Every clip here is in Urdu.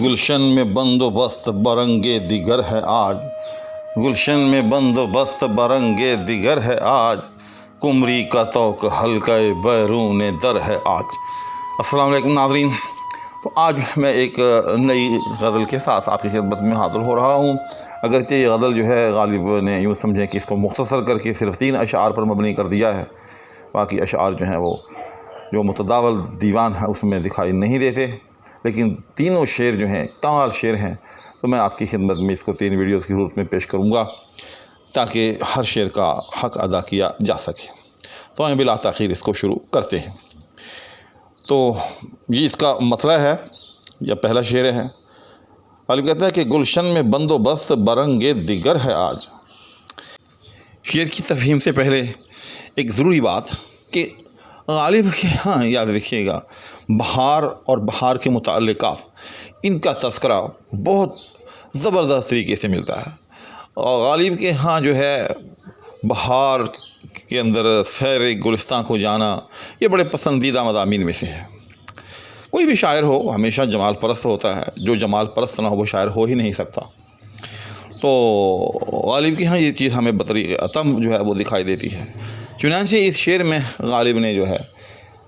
گلشن میں بندوبست برنگے دیگر ہے آج، گلشن میں بندوبست برنگے دیگر ہے آج، کمری کا طوق حلقہ بیرون در ہے آج۔ السلام علیکم ناظرین، تو آج میں ایک نئی غزل کے ساتھ آپ کی خدمت میں حاضر ہو رہا ہوں۔ اگرچہ یہ غزل جو ہے غالب نے یوں سمجھیں کہ اس کو مختصر کر کے صرف 3 اشعار پر مبنی کر دیا ہے، باقی اشعار جو ہیں وہ جو متداول دیوان ہے اس میں دکھائی نہیں دیتے، لیکن تینوں شعر جو ہیں کمال شعر ہیں، تو میں آپ کی خدمت میں اس کو 3 ویڈیوز کی صورت میں پیش کروں گا تاکہ ہر شعر کا حق ادا کیا جا سکے۔ تو ہمیں بلا تاخیر اس کو شروع کرتے ہیں۔ تو یہ اس کا مطلع ہے، یا پہلا شعر ہے۔ غالب کہتا ہے کہ گلشن میں بندوبست برنگے دیگر ہے آج۔ شعر کی تفہیم سے پہلے ایک ضروری بات کہ غالب کے ہاں یاد رکھیے گا، بہار اور بہار کے متعلقات ان کا تذکرہ بہت زبردست طریقے سے ملتا ہے، اور غالب کے ہاں جو ہے بہار کے اندر سیر گلستان کو جانا یہ بڑے پسندیدہ مضامین میں سے ہے۔ کوئی بھی شاعر ہو ہمیشہ جمال پرست ہوتا ہے، جو جمال پرست نہ ہو وہ شاعر ہو ہی نہیں سکتا۔ تو غالب کے ہاں یہ چیز ہمیں بطریق عتم جو ہے وہ دکھائی دیتی ہے۔ چنانچہ اس شعر میں غالب نے جو ہے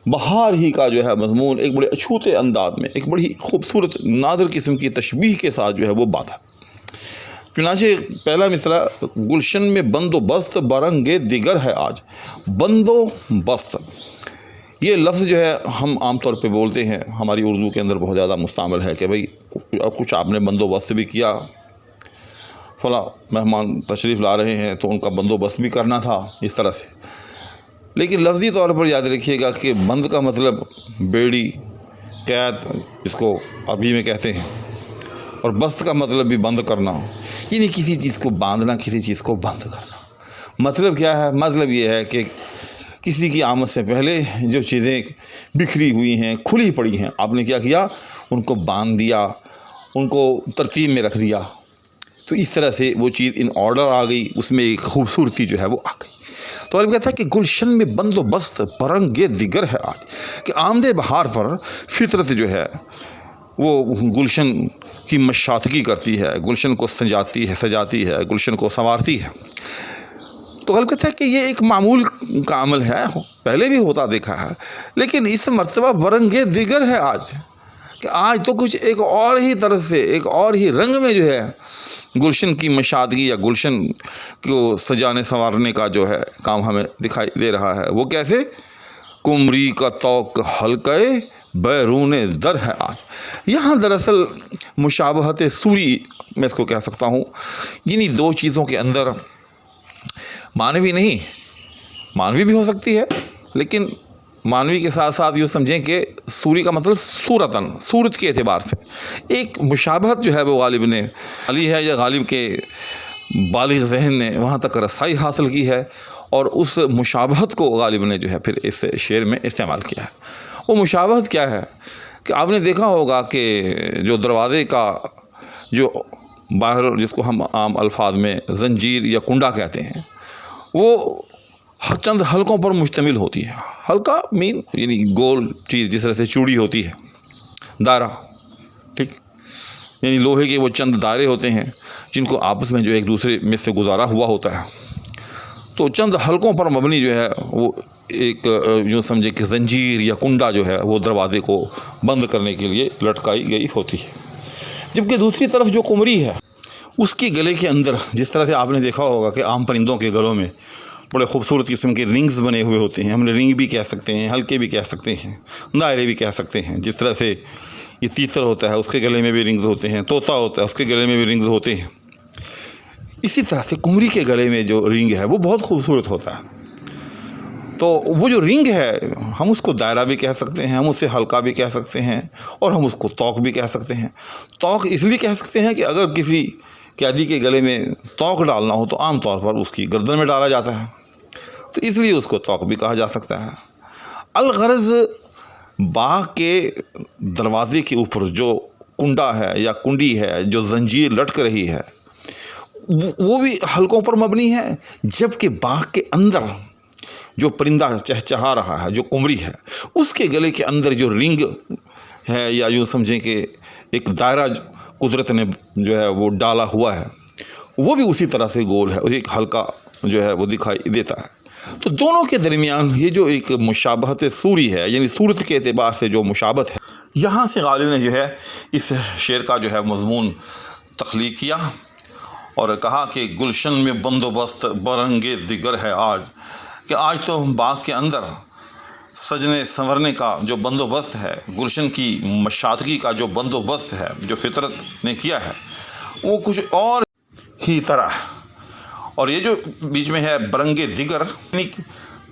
بہار ہی کا جو ہے مضمون ایک بڑے اچھوتے انداز میں ایک بڑی خوبصورت نادر قسم کی تشبیہ کے ساتھ جو ہے وہ باندھا۔ چنانچہ پہلا مصرع، گلشن میں بندوبست برنگے دیگر ہے آج۔ بندوبست یہ لفظ جو ہے ہم عام طور پہ بولتے ہیں، ہماری اردو کے اندر بہت زیادہ مستعمل ہے کہ بھئی کچھ آپ نے بندوبست بھی کیا، فلاں مہمان تشریف لا رہے ہیں تو ان کا بندوبست بھی کرنا تھا، اس طرح سے۔ لیکن لفظی طور پر یاد رکھیے گا کہ بند کا مطلب بیڑی، قید اس کو عربی میں کہتے ہیں، اور بست کا مطلب بھی بند کرنا، یعنی کسی چیز کو باندھنا، کسی چیز کو بند کرنا۔ مطلب کیا ہے؟ مطلب یہ ہے کہ کسی کی آمد سے پہلے جو چیزیں بکھری ہوئی ہیں، کھلی پڑی ہیں، آپ نے کیا کیا؟ ان کو باندھ دیا، ان کو ترتیب میں رکھ دیا، تو اس طرح سے وہ چیز ان آرڈر آ گئی، اس میں ایک خوبصورتی جو ہے وہ آ گئی۔ تو غالب کہتا ہے کہ گلشن میں بندوبست برنگے دیگر ہے آج، کہ آمد بہار پر فطرت جو ہے وہ گلشن کی مشاطگی کرتی ہے، گلشن کو سجاتی ہے، گلشن کو سنوارتی ہے۔ تو غالب کہتا ہے کہ یہ ایک معمول کا عمل ہے، پہلے بھی ہوتا دیکھا ہے، لیکن اس مرتبہ برنگے دیگر ہے آج، کہ آج تو کچھ ایک اور ہی طرز سے، ایک اور ہی رنگ میں جو ہے گلشن کی مشاطگی یا گلشن کو سجانے سنوارنے کا جو ہے کام ہمیں دکھائی دے رہا ہے۔ وہ کیسے؟ کمری کا طوق حلقہ بیرون در ہے آج۔ یہاں دراصل مشابہت سوری میں اس کو کہہ سکتا ہوں، یعنی 2 چیزوں کے اندر معنوی نہیں، معنوی بھی ہو سکتی ہے، لیکن معنوی کے ساتھ ساتھ یہ سمجھیں کہ سوری کا مطلب صورتاً، صورت کے اعتبار سے ایک مشابہت جو ہے وہ غالب نے علی ہے، یا غالب کے بالغ ذہن نے وہاں تک رسائی حاصل کی ہے، اور اس مشابہت کو غالب نے جو ہے پھر اس شعر میں استعمال کیا ہے۔ وہ مشابہت کیا ہے کہ آپ نے دیکھا ہوگا کہ جو دروازے کا جو باہر، جس کو ہم عام الفاظ میں زنجیر یا کنڈا کہتے ہیں، وہ چند حلقوں پر مشتمل ہوتی ہے۔ حلقہ مین یعنی گول چیز، جس طرح سے چوڑی ہوتی ہے، دائرہ، ٹھیک، یعنی لوہے کے وہ چند دائرے ہوتے ہیں جن کو آپس میں جو ایک دوسرے میں سے گزارا ہوا ہوتا ہے۔ تو چند حلقوں پر مبنی جو ہے وہ ایک یوں سمجھے کہ زنجیر یا کنڈا جو ہے وہ دروازے کو بند کرنے کے لیے لٹکائی گئی ہوتی ہے۔ جبکہ دوسری طرف جو قمری ہے اس کے گلے کے اندر، جس طرح سے آپ نے دیکھا ہوگا کہ عام پرندوں کے گلوں میں بڑے خوبصورت قسم کے رنگز بنے ہوئے ہوتے ہیں، ہم نے رنگ بھی کہہ سکتے ہیں، حلقے بھی کہہ سکتے ہیں، دائرے بھی کہہ سکتے ہیں۔ جس طرح سے یہ تیتر ہوتا ہے اس کے گلے میں بھی رنگز ہوتے ہیں، طوطا ہوتا ہے اس کے گلے میں بھی رنگز ہوتے ہیں، اسی طرح سے قمری کے گلے میں جو رنگ ہے وہ بہت خوبصورت ہوتا ہے۔ تو وہ جو رنگ ہے ہم اس کو دائرہ بھی کہہ سکتے ہیں، ہم اسے حلقہ بھی کہہ سکتے ہیں، اور ہم اس کو طوق بھی کہہ سکتے ہیں۔ طوق اس لیے کہہ سکتے ہیں کہ اگر کسی قیدی کے گلے میں طوق ڈالنا ہو تو عام طور پر اس کی گردن میں ڈالا جاتا ہے، تو اس لیے اس کو طوق بھی کہا جا سکتا ہے۔ الغرض باغ کے دروازے کے اوپر جو کنڈا ہے یا کنڈی ہے، جو زنجیر لٹک رہی ہے، وہ بھی حلقوں پر مبنی ہے، جبکہ باغ کے اندر جو پرندہ چہچہا رہا ہے، جو قمری ہے، اس کے گلے کے اندر جو رنگ ہے، یا یوں سمجھیں کہ ایک دائرہ قدرت نے جو ہے وہ ڈالا ہوا ہے وہ بھی اسی طرح سے گول ہے، ایک حلقہ جو ہے وہ دکھائی دیتا ہے۔ تو دونوں کے درمیان یہ جو ایک مشابہت صوری ہے، یعنی صورت کے اعتبار سے جو مشابہت ہے، یہاں سے غالب نے جو ہے اس شعر کا جو ہے مضمون تخلیق کیا اور کہا کہ گلشن میں بندوبست برنگ دیگر ہے آج، کہ آج تو باغ کے اندر سجنے سنورنے کا جو بندوبست ہے، گلشن کی مشادگی کا جو بندوبست ہے جو فطرت نے کیا ہے وہ کچھ اور ہی طرح ہے۔ اور یہ جو بیچ میں ہے برنگ دیگر، یعنی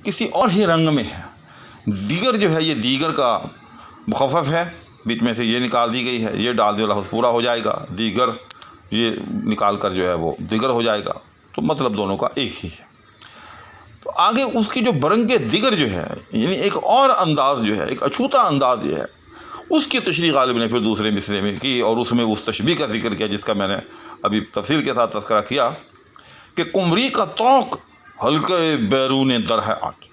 کسی اور ہی رنگ میں ہے۔ دیگر جو ہے یہ دیگر کا مخفف ہے، بیچ میں سے یہ نکال دی گئی ہے، یہ ڈال دو لفظ پورا ہو جائے گا، دیگر یہ نکال کر جو ہے وہ دیگر ہو جائے گا، تو مطلب دونوں کا ایک ہی ہے۔ تو آگے اس کی جو برنگ دیگر جو ہے، یعنی ایک اور انداز جو ہے، ایک اچھوتا انداز جو ہے، اس کی تشریح غالب نے پھر دوسرے مصرے میں کی اور اس میں اس تشبیہ کا ذکر کیا جس کا میں نے ابھی تفصیل کے ساتھ تذکرہ کیا کہ قمری کا طوق حلقۂ بیرون در ہے آج،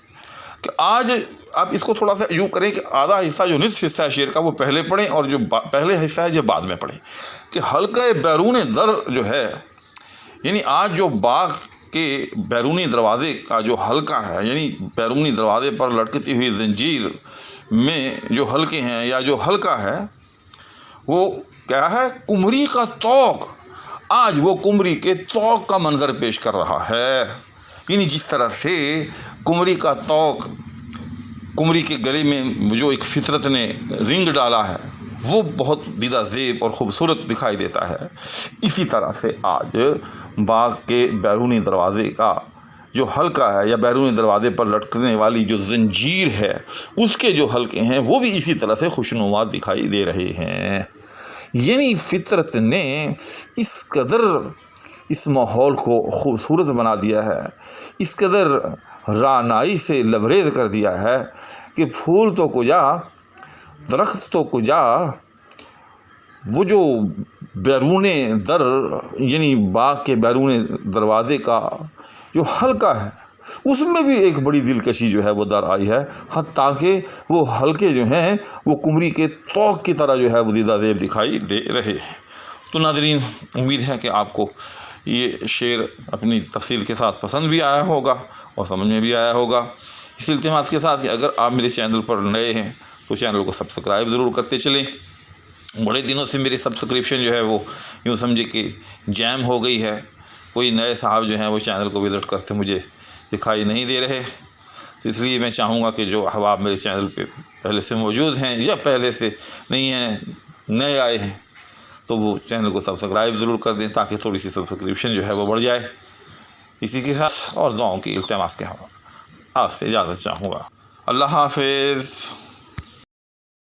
کہ آج آپ اس کو تھوڑا سا یوں کریں کہ آدھا حصہ جو نصف حصہ ہے شعر کا وہ پہلے پڑھیں اور جو پہلے حصہ ہے جو بعد میں پڑھیں، کہ حلقۂ بیرون در جو ہے یعنی آج جو باغ کے بیرونی دروازے کا جو حلقہ ہے، یعنی بیرونی دروازے پر لٹکتی ہوئی زنجیر میں جو حلقے ہیں یا جو حلقہ ہے وہ کیا ہے؟ قمری کا طوق، آج وہ قمری کے طوق کا منظر پیش کر رہا ہے۔ یعنی جس طرح سے قمری کا طوق، قمری کے گلے میں جو ایک فطرت نے رنگ ڈالا ہے وہ بہت دیدہ زیب اور خوبصورت دکھائی دیتا ہے، اسی طرح سے آج باغ کے بیرونی دروازے کا جو حلقہ ہے یا بیرونی دروازے پر لٹکنے والی جو زنجیر ہے اس کے جو حلقے ہیں وہ بھی اسی طرح سے خوشنما دکھائی دے رہے ہیں۔ یعنی فطرت نے اس قدر اس ماحول کو خوبصورت بنا دیا ہے، اس قدر رعنائی سے لبریز کر دیا ہے کہ پھول تو کجا، درخت تو کجا، وہ جو بیرون در یعنی باغ کے بیرون دروازے کا جو حلقہ ہے اس میں بھی ایک بڑی دلکشی جو ہے وہ در آئی ہے، حتیٰ کہ وہ حلقے جو ہیں وہ قمری کے طوق کی طرح جو ہے وہ دیدہ زیب دکھائی دے رہے ہیں۔ تو ناظرین، امید ہے کہ آپ کو یہ شعر اپنی تفصیل کے ساتھ پسند بھی آیا ہوگا اور سمجھ میں بھی آیا ہوگا۔ اس التماس کے ساتھ کہ اگر آپ میرے چینل پر نئے ہیں تو چینل کو سبسکرائب ضرور کرتے چلیں۔ بڑے دنوں سے میری سبسکرپشن جو ہے وہ یوں سمجھے کہ جیم ہو گئی ہے، کوئی نئے صاحب جو ہیں وہ چینل کو وزٹ کرتے مجھے دکھائی نہیں دے رہے، تو اس لیے میں چاہوں گا کہ جو احباب میرے چینل پہ پہلے سے موجود ہیں یا پہلے سے نہیں ہیں، نئے آئے ہیں، تو وہ چینل کو سبسکرائب ضرور کر دیں تاکہ تھوڑی سی سبسکرپشن جو ہے وہ بڑھ جائے۔ اسی کے ساتھ اور دعاؤں کی التماس کے ہم آپ سے اجازت چاہوں گا۔ اللہ حافظ۔